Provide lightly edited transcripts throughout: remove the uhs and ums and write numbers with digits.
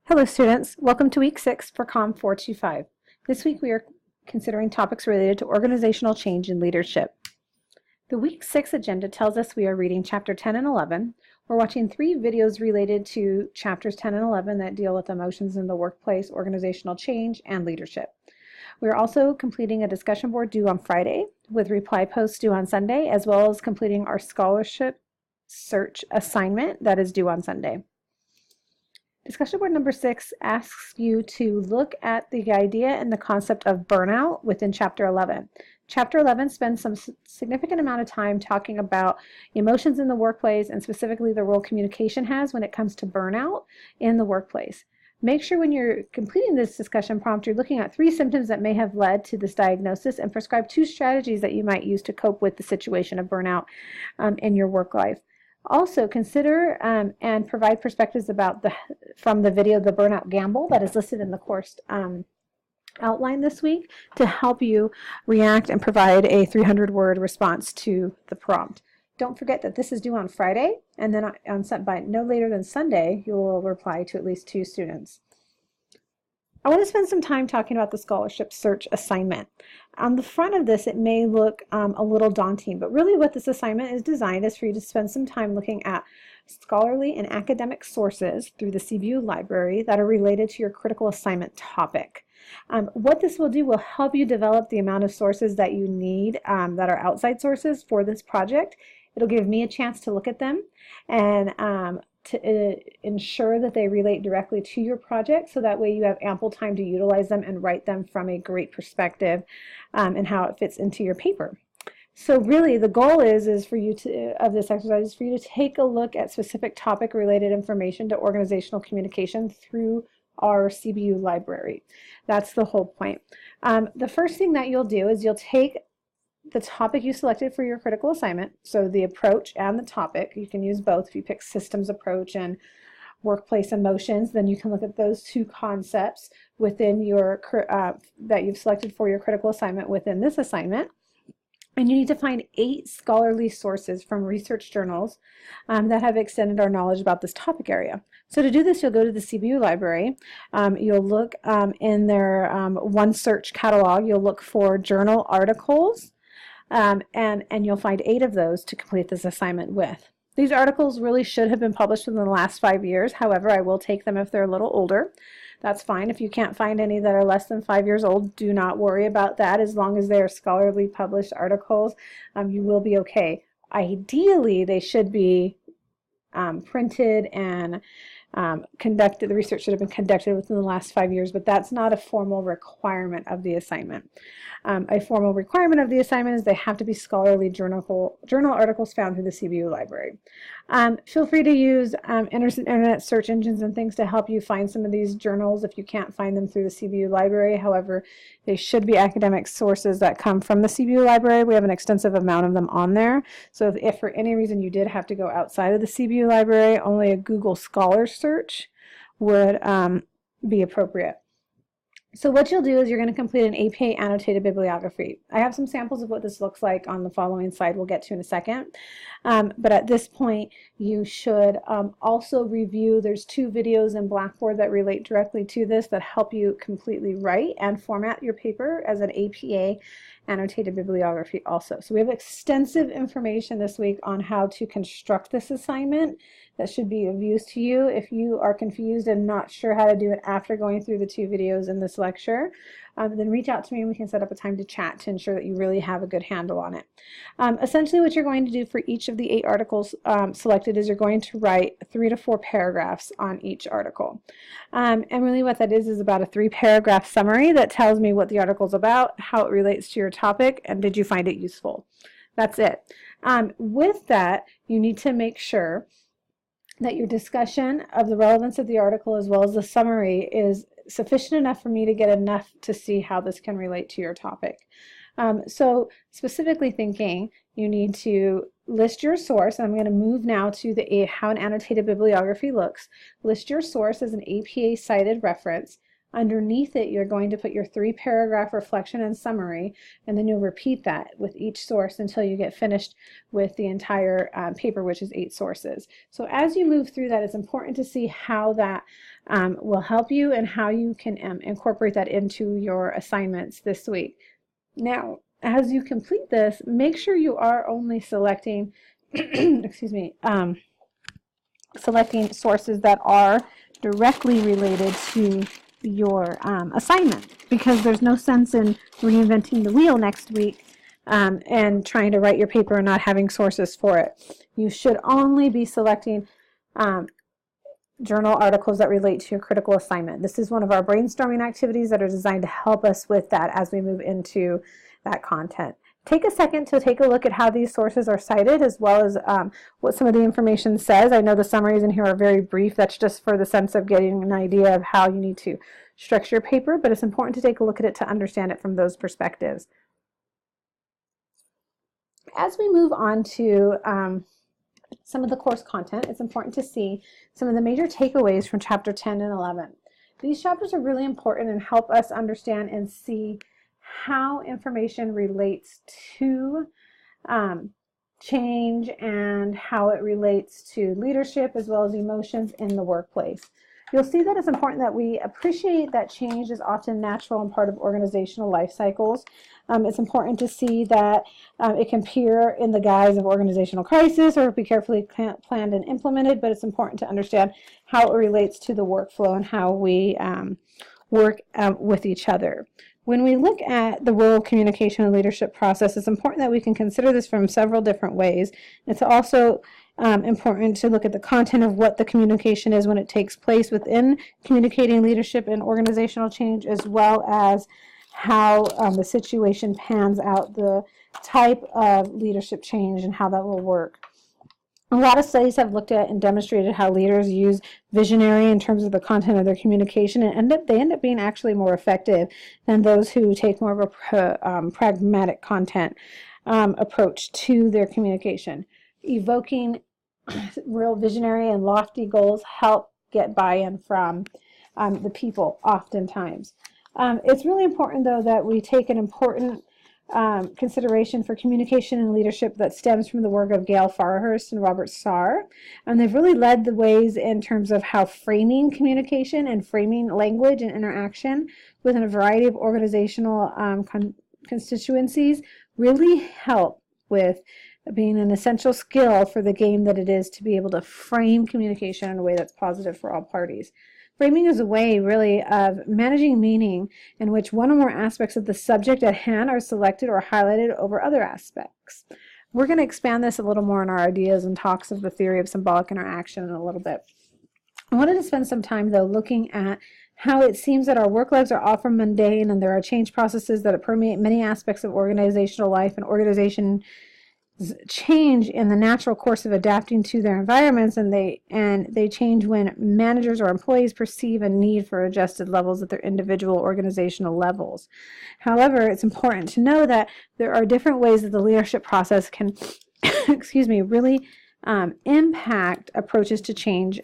Hello students, welcome to week 6 for COM 425. This week we are considering topics related to organizational change and leadership. The week 6 agenda tells us we are reading chapter 10 and 11. We're watching 3 videos related to chapters 10 and 11 that deal with emotions in the workplace, organizational change, and leadership. We're also completing a discussion board due on Friday with reply posts due on Sunday, as well as completing our scholarship search assignment that is due on Sunday. Discussion board number 6 asks you to look at the idea and the concept of burnout within chapter 11. Chapter 11 spends some significant amount of time talking about emotions in the workplace and specifically the role communication has when it comes to burnout in the workplace. Make sure when you're completing this discussion prompt, you're looking at 3 symptoms that may have led to this diagnosis and prescribe 2 strategies that you might use to cope with the situation of burnout in your work life. Also, consider and provide perspectives about from the video, The Burnout Gamble, that is listed in the course outline this week to help you react and provide a 300-word response to the prompt. Don't forget that this is due on Friday, and then by no later than Sunday, you will reply to at least 2 students. I want to spend some time talking about the scholarship search assignment. On the front of this, it may look a little daunting, but really what this assignment is designed is for you to spend some time looking at scholarly and academic sources through the CBU library that are related to your critical assignment topic. What this will do will help you develop the amount of sources that you need that are outside sources for this project. It'll give me a chance to look at them and to ensure that they relate directly to your project, so that way you have ample time to utilize them and write them from a great perspective and how it fits into your paper. So really the goal is for you to, of this exercise, is for you to take a look at specific topic related information to organizational communication through our CBU library. That's the whole point. The first thing that you'll do is you'll take the topic you selected for your critical assignment, so the approach and the topic. You can use both. If you pick systems approach and workplace emotions, then you can look at those 2 concepts within your that you've selected for your critical assignment within this assignment. And you need to find 8 scholarly sources from research journals that have extended our knowledge about this topic area. So to do this, you'll go to the CBU library. You'll look in their OneSearch catalog. You'll look for journal articles. And you'll find 8 of those to complete this assignment with. These articles really should have been published within the last 5 years. However, I will take them if they're a little older. That's fine. If you can't find any that are less than 5 years old, do not worry about that. As long as they are scholarly published articles, you will be okay. Ideally, they should be printed and the research should have been conducted within the last 5 years, but that's not a formal requirement of the assignment. A formal requirement of the assignment is they have to be scholarly journal articles found through the CBU library. Feel free to use internet search engines and things to help you find some of these journals if you can't find them through the CBU library. However, they should be academic sources that come from the CBU library. We have an extensive amount of them on there. So if for any reason you did have to go outside of the CBU library, only a Google Scholar search would be appropriate. So what you'll do is you're going to complete an APA annotated bibliography. I have some samples of what this looks like on the following slide we'll get to in a second. But at this point, you should also review, there's 2 videos in Blackboard that relate directly to this that help you completely write and format your paper as an APA annotated bibliography also. So we have extensive information this week on how to construct this assignment that should be of use to you. If you are confused and not sure how to do it after going through the 2 videos in this lecture, then reach out to me and we can set up a time to chat to ensure that you really have a good handle on it. Essentially what you're going to do for each of the 8 articles selected is you're going to write 3 to 4 paragraphs on each article. And really what that is about a 3-paragraph summary that tells me what the article is about, how it relates to your topic, and did you find it useful. That's it. With that, you need to make sure that your discussion of the relevance of the article as well as the summary is sufficient enough for me to get enough to see how this can relate to your topic. So specifically thinking, you need to list your source. I'm going to move now to how an annotated bibliography looks. List your source as an APA cited reference. Underneath it, you're going to put your 3-paragraph reflection and summary, and then you'll repeat that with each source until you get finished with the entire paper, which is 8 sources. So as you move through that, it's important to see how that will help you and how you can incorporate that into your assignments this week. Now, as you complete this, make sure you are only selecting, excuse me, selecting sources that are directly related to your assignment, because there's no sense in reinventing the wheel next week and trying to write your paper and not having sources for it. You should only be selecting journal articles that relate to your critical assignment. This is one of our brainstorming activities that are designed to help us with that as we move into that content. Take a second to take a look at how these sources are cited, as well as what some of the information says. I know the summaries in here are very brief. That's just for the sense of getting an idea of how you need to structure your paper, but it's important to take a look at it to understand it from those perspectives. As we move on to some of the course content, it's important to see some of the major takeaways from chapter 10 and 11. These chapters are really important and help us understand and see how information relates to change and how it relates to leadership as well as emotions in the workplace. You'll see that it's important that we appreciate that change is often natural and part of organizational life cycles. It's important to see that it can appear in the guise of organizational crisis or be carefully planned and implemented, but it's important to understand how it relates to the workflow and how we work with each other. When we look at the role of communication and leadership process, it's important that we can consider this from several different ways. It's also important to look at the content of what the communication is when it takes place within communicating leadership and organizational change, as well as how the situation pans out, the type of leadership change and how that will work. A lot of studies have looked at and demonstrated how leaders use visionary in terms of the content of their communication, and they end up being actually more effective than those who take more of a pragmatic content approach to their communication. Evoking real visionary and lofty goals help get buy-in from the people oftentimes. It's really important, though, that we take an important consideration for communication and leadership that stems from the work of Gail Farhurst and Robert Sarr. And they've really led the ways in terms of how framing communication and framing language and interaction within a variety of organizational constituencies really help with being an essential skill for the game that it is to be able to frame communication in a way that's positive for all parties. Framing is a way, really, of managing meaning in which one or more aspects of the subject at hand are selected or highlighted over other aspects. We're going to expand this a little more in our ideas and talks of the theory of symbolic interaction in a little bit. I wanted to spend some time, though, looking at how it seems that our work lives are often mundane and there are change processes that permeate many aspects of organizational life, and organization change in the natural course of adapting to their environments, and they change when managers or employees perceive a need for adjusted levels at their individual organizational levels. However, it's important to know that there are different ways that the leadership process can really impact approaches to change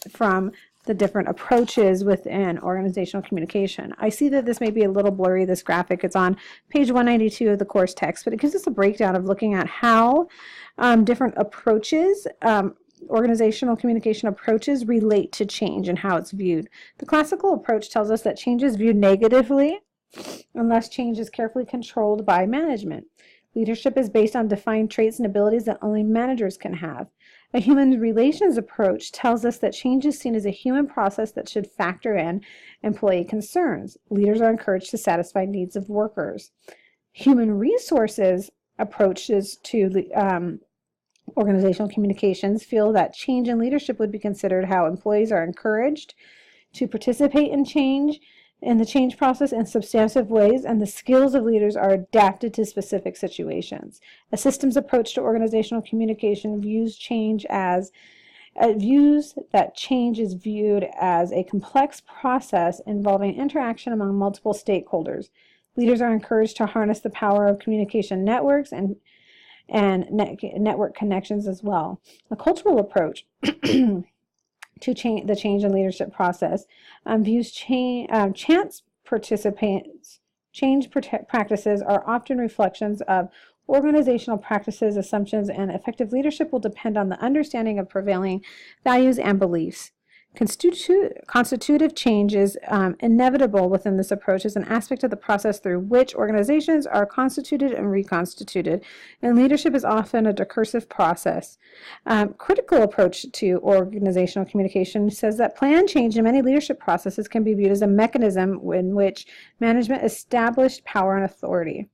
from the different approaches within organizational communication. I see that this may be a little blurry, this graphic. It's on page 192 of the course text, but it gives us a breakdown of looking at how different approaches, organizational communication approaches, relate to change and how it's viewed. The classical approach tells us that change is viewed negatively unless change is carefully controlled by management. Leadership is based on defined traits and abilities that only managers can have. A human relations approach tells us that change is seen as a human process that should factor in employee concerns. Leaders are encouraged to satisfy needs of workers. Human resources approaches to organizational communications feel that change in leadership would be considered how employees are encouraged to participate in the change process in substantive ways, and the skills of leaders are adapted to specific situations. A systems approach to organizational communication views that change is viewed as a complex process involving interaction among multiple stakeholders. Leaders are encouraged to harness the power of communication networks and network connections as well. A cultural approach to change the change in leadership process. Views chance participants practices are often reflections of organizational practices, assumptions, and effective leadership will depend on the understanding of prevailing values and beliefs. Constitutive change is inevitable within this approach as an aspect of the process through which organizations are constituted and reconstituted, and leadership is often a discursive process. Critical approach to organizational communication says that planned change in many leadership processes can be viewed as a mechanism in which management established power and authority.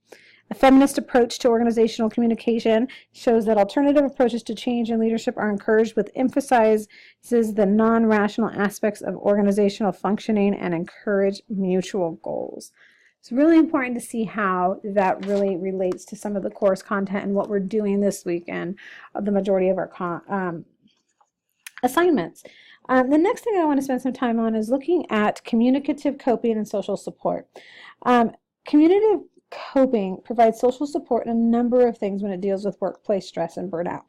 A feminist approach to organizational communication shows that alternative approaches to change in leadership are encouraged, with emphasizes the non-rational aspects of organizational functioning and encourage mutual goals. It's really important to see how that really relates to some of the course content and what we're doing this week and the majority of our assignments. The next thing I want to spend some time on is looking at communicative coping and social support. Communicative coping provides social support in a number of things when it deals with workplace stress and burnout.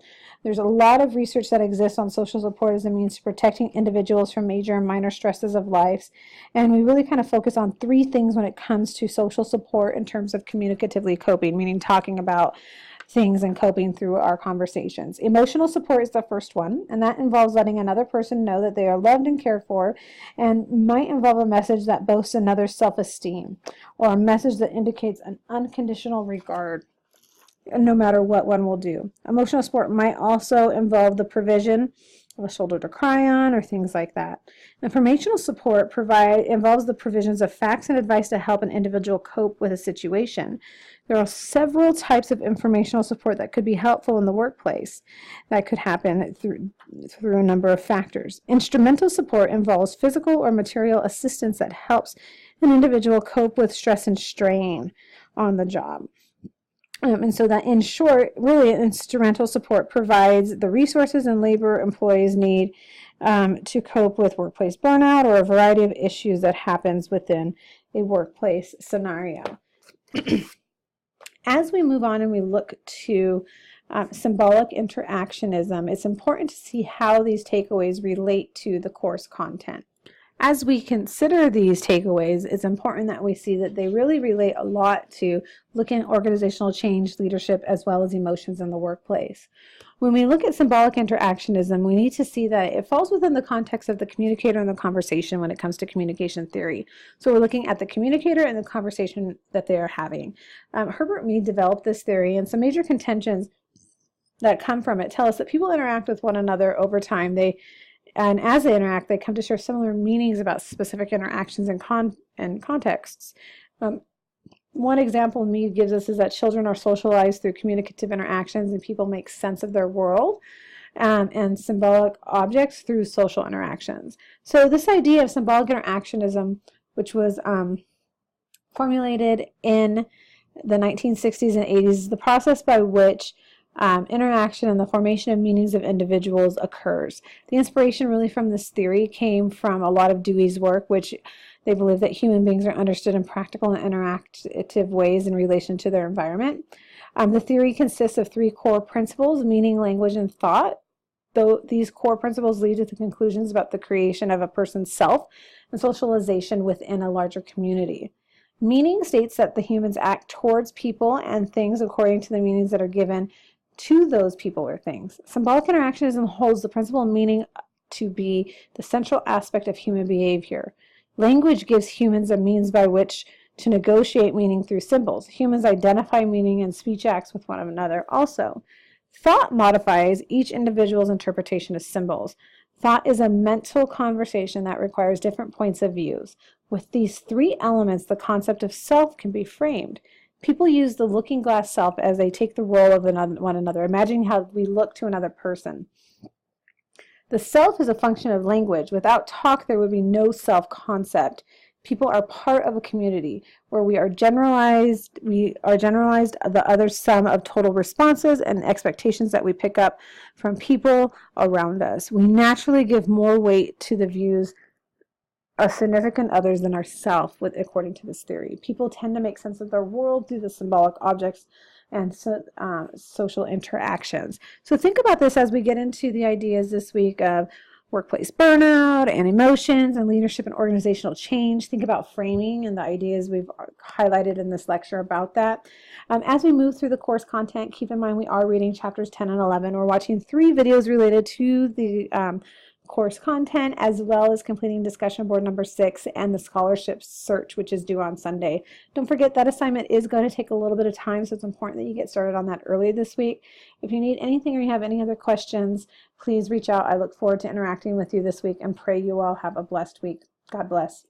There's a lot of research that exists on social support as a means to protecting individuals from major and minor stresses of life, and we really kind of focus on three things when it comes to social support in terms of communicatively coping, meaning talking about things and coping through our conversations. Emotional support is the first one, and that involves letting another person know that they are loved and cared for, and might involve a message that boasts another's self-esteem, or a message that indicates an unconditional regard, no matter what one will do. Emotional support might also involve the provision of a shoulder to cry on or things like that. Informational support involves the provisions of facts and advice to help an individual cope with a situation. There are several types of informational support that could be helpful in the workplace. That could happen through a number of factors. Instrumental support involves physical or material assistance that helps an individual cope with stress and strain on the job. And so that, in short, really instrumental support provides the resources and labor employees need to cope with workplace burnout or a variety of issues that happens within a workplace scenario. As we move on and we look to symbolic interactionism, it's important to see how these takeaways relate to the course content. As we consider these takeaways, it's important that we see that they really relate a lot to looking at organizational change, leadership, as well as emotions in the workplace. When we look at symbolic interactionism, we need to see that it falls within the context of the communicator and the conversation when it comes to communication theory. So we're looking at the communicator and the conversation that they are having. Herbert Mead developed this theory, and some major contentions that come from it tell us that people interact with one another over time. And as they interact, they come to share similar meanings about specific interactions and contexts. One example Mead gives us is that children are socialized through communicative interactions, and people make sense of their world and symbolic objects through social interactions. So this idea of symbolic interactionism, which was formulated in the 1960s and 80s, is the process by which interaction and the formation of meanings of individuals occurs. The inspiration really from this theory came from a lot of Dewey's work, which they believe that human beings are understood in practical and interactive ways in relation to their environment. The theory consists of three core principles: meaning, language, and thought. Though these core principles lead to the conclusions about the creation of a person's self and socialization within a larger community. Meaning states that the humans act towards people and things according to the meanings that are given to those people or things. Symbolic interactionism holds the principle of meaning to be the central aspect of human behavior. Language gives humans a means by which to negotiate meaning through symbols. Humans identify meaning in speech acts with one another also. Thought modifies each individual's interpretation of symbols. Thought is a mental conversation that requires different points of views. With these three elements, the concept of self can be framed. People use the looking glass self as they take the role of one another, imagining how we look to another person. The self is a function of language. Without talk, there would be no self-concept. People are part of a community where we are generalized the other sum of total responses and expectations that we pick up from people around us. We naturally give more weight to the views of significant others than ourselves, according to this theory. People tend to make sense of their world through the symbolic objects and social interactions. So think about this as we get into the ideas this week of workplace burnout and emotions and leadership and organizational change. Think about framing and the ideas we've highlighted in this lecture about that. As we move through the course content, keep in mind we are reading chapters 10 and 11. We're watching 3 videos related to the course content, as well as completing discussion board number 6 and the scholarship search, which is due on Sunday. Don't forget that assignment is going to take a little bit of time, so it's important that you get started on that early this week. If you need anything or you have any other questions, please reach out. I look forward to interacting with you this week and pray you all have a blessed week. God bless.